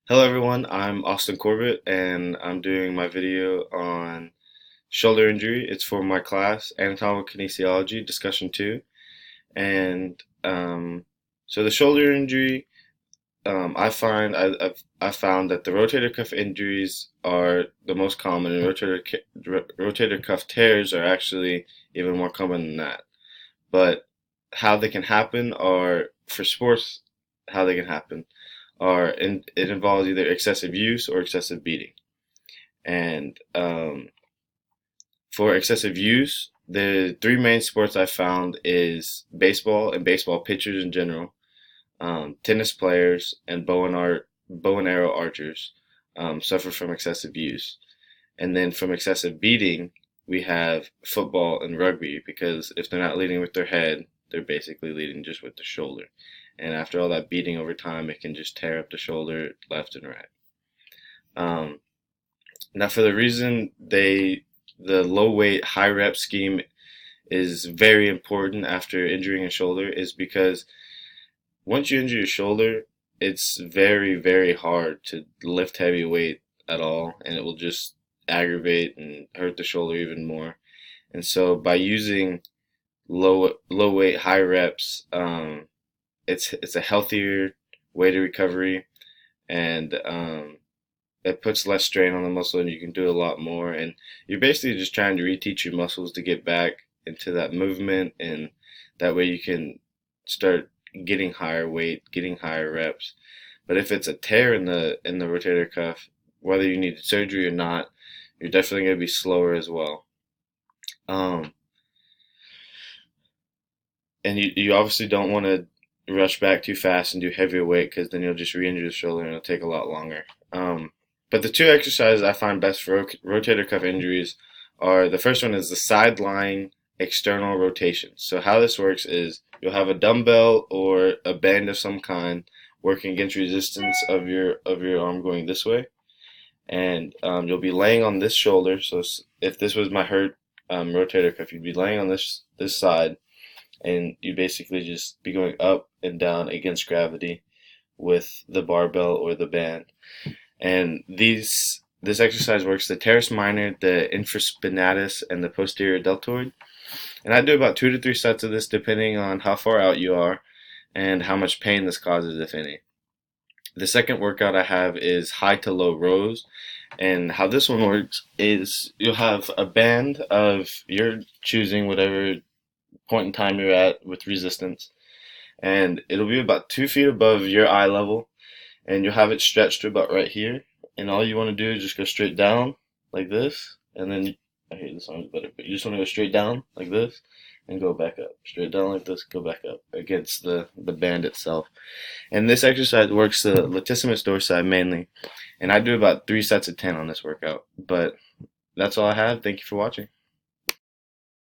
Hello everyone, I'm Austin Corbett and I'm doing my video on shoulder injury. It's for my class, Anatomical Kinesiology, Discussion 2. And so the shoulder injury, I found that the rotator cuff injuries are the most common, and rotator cuff tears are actually even more common than that. But how they can happen are for sports, how they can happen it involves either excessive use or excessive beating. And for excessive use, the three main sports I found is baseball and baseball pitchers in general, tennis players, and bow and arrow archers suffer from excessive use. And then from excessive beating, we have football and rugby because if they're not leading with their head, they're basically leading just with the shoulder. And after all that beating over time, it can just tear up the shoulder left and right. Um, Now, for the reason the low weight, high rep scheme is very important after injuring a shoulder is because once you injure your shoulder, it's very, very hard to lift heavy weight at all, and it will just aggravate and hurt the shoulder even more. And so by using low weight, high reps, it's a healthier way to recovery, and it puts less strain on the muscle, and you can do a lot more. And you're basically just trying to reteach your muscles to get back into that movement, and that way you can start getting higher weight, getting higher reps. But if it's a tear in the rotator cuff, whether you need surgery or not, you're definitely going to be slower as well. Um, and you obviously don't want to rush back too fast and do heavier weight because then you'll just re-injure the shoulder and it'll take a lot longer. But the two exercises I find best for rotator cuff injuries are the first one is the side lying external rotation. So how this works is you'll have a dumbbell or a band of some kind working against resistance of your arm going this way, and you'll be laying on this shoulder. So if this was my hurt rotator cuff, you'd be laying on this side, and you basically just be going up and down against gravity with the barbell or the band. And this exercise works the teres minor, the infraspinatus, and the posterior deltoid. And I do about 2 to 3 sets of this depending on how far out you are and how much pain this causes, if any. The second workout I have is high to low rows. And how this one works is you'll have a band of your choosing, whatever point in time you're at with resistance. And it'll be about 2 feet above your eye level, and you'll have it stretched to about right here. And all you want to do is just go straight down like this, and then I hate this arm's better, but you just want to go straight down like this and go back up. Straight down like this, go back up against the band itself. And this exercise works the latissimus dorsi mainly. And I do about 3 sets of 10 on this workout. But that's all I have. Thank you for watching.